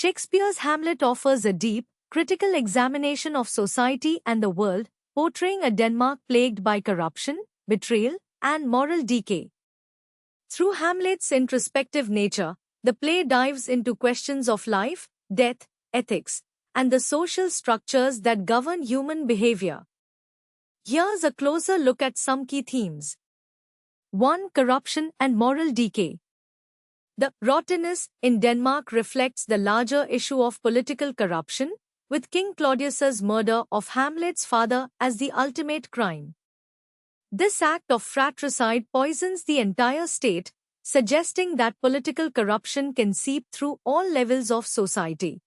Shakespeare's Hamlet offers a deep, critical examination of society and the world, portraying a Denmark plagued by corruption, betrayal, and moral decay. Through Hamlet's introspective nature, the play dives into questions of life, death, ethics, and the social structures that govern human behavior. Here's a closer look at some key themes. 1. Corruption and moral decay. The rottenness in Denmark reflects the larger issue of political corruption, with King Claudius's murder of Hamlet's father as the ultimate crime. This act of fratricide poisons the entire state, suggesting that political corruption can seep through all levels of society.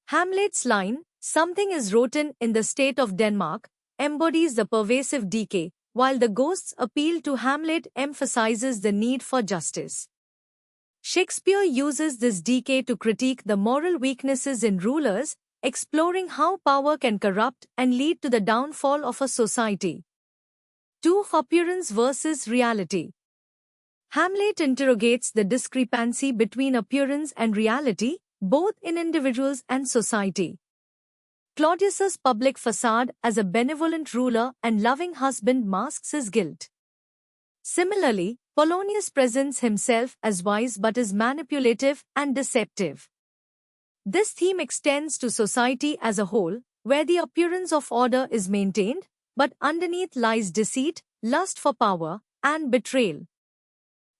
Hamlet's line, "Something is rotten in the state of Denmark," embodies the pervasive decay, while the ghost's appeal to Hamlet emphasizes the need for justice. Shakespeare uses this decay to critique the moral weaknesses in rulers, exploring how power can corrupt and lead to the downfall of a society. 2. Appearance versus reality. Hamlet interrogates the discrepancy between appearance and reality, both in individuals and society. Claudius's public facade as a benevolent ruler and loving husband masks his guilt. Similarly, Polonius presents himself as wise but is manipulative and deceptive. This theme extends to society as a whole, where the appearance of order is maintained, but underneath lies deceit, lust for power, and betrayal.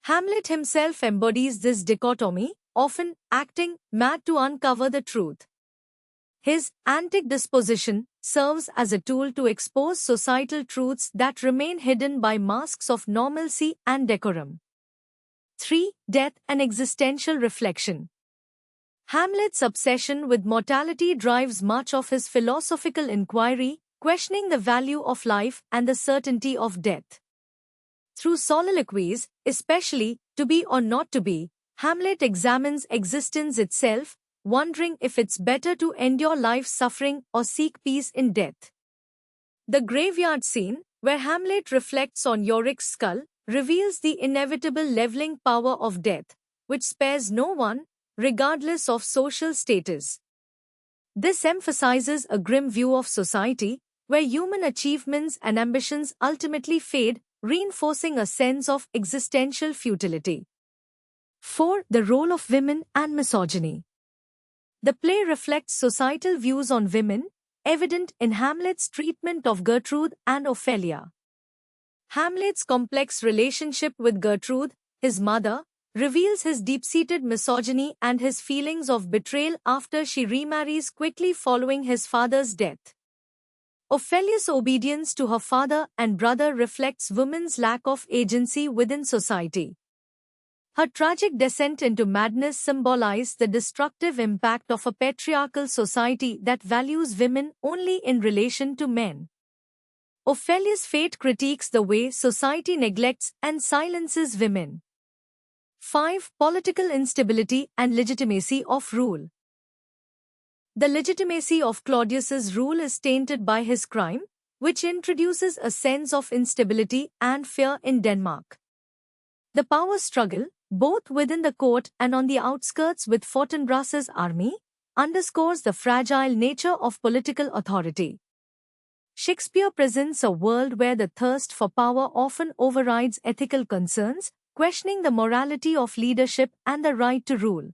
Hamlet himself embodies this dichotomy, often acting mad to uncover the truth. His antic disposition serves as a tool to expose societal truths that remain hidden by masks of normalcy and decorum. 3. Death and existential reflection. Hamlet's obsession with mortality drives much of his philosophical inquiry, questioning the value of life and the certainty of death. Through soliloquies, especially "To be or not to be," Hamlet examines existence itself, wondering if it's better to endure life's suffering or seek peace in death. The graveyard scene, where Hamlet reflects on Yorick's skull, reveals the inevitable leveling power of death, which spares no one, regardless of social status. This emphasizes a grim view of society, where human achievements and ambitions ultimately fade, reinforcing a sense of existential futility. 4. The role of women and misogyny. The play reflects societal views on women, evident in Hamlet's treatment of Gertrude and Ophelia. Hamlet's complex relationship with Gertrude, his mother, reveals his deep-seated misogyny and his feelings of betrayal after she remarries quickly following his father's death. Ophelia's obedience to her father and brother reflects women's lack of agency within society. Her tragic descent into madness symbolizes the destructive impact of a patriarchal society that values women only in relation to men. Ophelia's fate critiques the way society neglects and silences women. 5. Political instability and legitimacy of rule. The legitimacy of Claudius's rule is tainted by his crime, which introduces a sense of instability and fear in Denmark. The power struggle, both within the court and on the outskirts with Fortinbras's army, underscores the fragile nature of political authority. Shakespeare presents a world where the thirst for power often overrides ethical concerns, questioning the morality of leadership and the right to rule.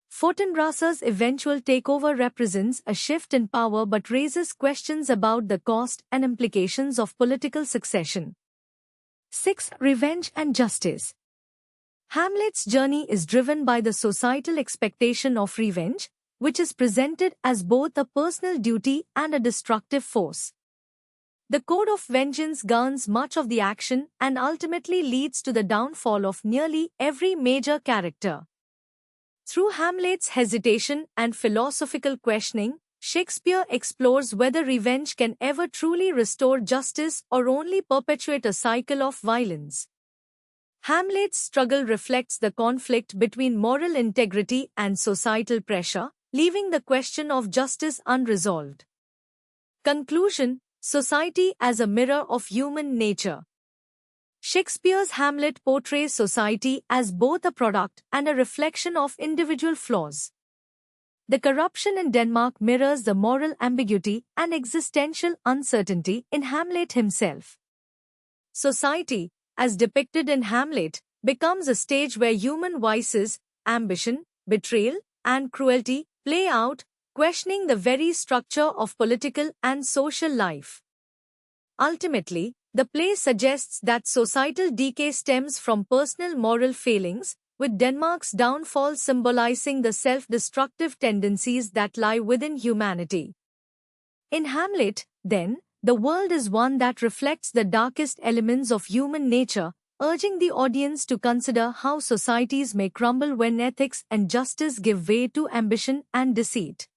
Fortinbras's eventual takeover represents a shift in power but raises questions about the cost and implications of political succession. 6. Revenge and justice. Hamlet's journey is driven by the societal expectation of revenge, which is presented as both a personal duty and a destructive force. The code of vengeance governs much of the action and ultimately leads to the downfall of nearly every major character. Through Hamlet's hesitation and philosophical questioning, Shakespeare explores whether revenge can ever truly restore justice or only perpetuate a cycle of violence. Hamlet's struggle reflects the conflict between moral integrity and societal pressure, leaving the question of justice unresolved. Conclusion: society as a mirror of human nature. Shakespeare's Hamlet portrays society as both a product and a reflection of individual flaws. the corruption in Denmark mirrors the moral ambiguity and existential uncertainty in Hamlet himself. Society, as depicted in Hamlet, becomes a stage where human vices, ambition, betrayal, and cruelty play out, questioning the very structure of political and social life. Ultimately, the play suggests that societal decay stems from personal moral failings, with Denmark's downfall symbolizing the self-destructive tendencies that lie within humanity. In Hamlet, then, the world is one that reflects the darkest elements of human nature, urging the audience to consider how societies may crumble when ethics and justice give way to ambition and deceit.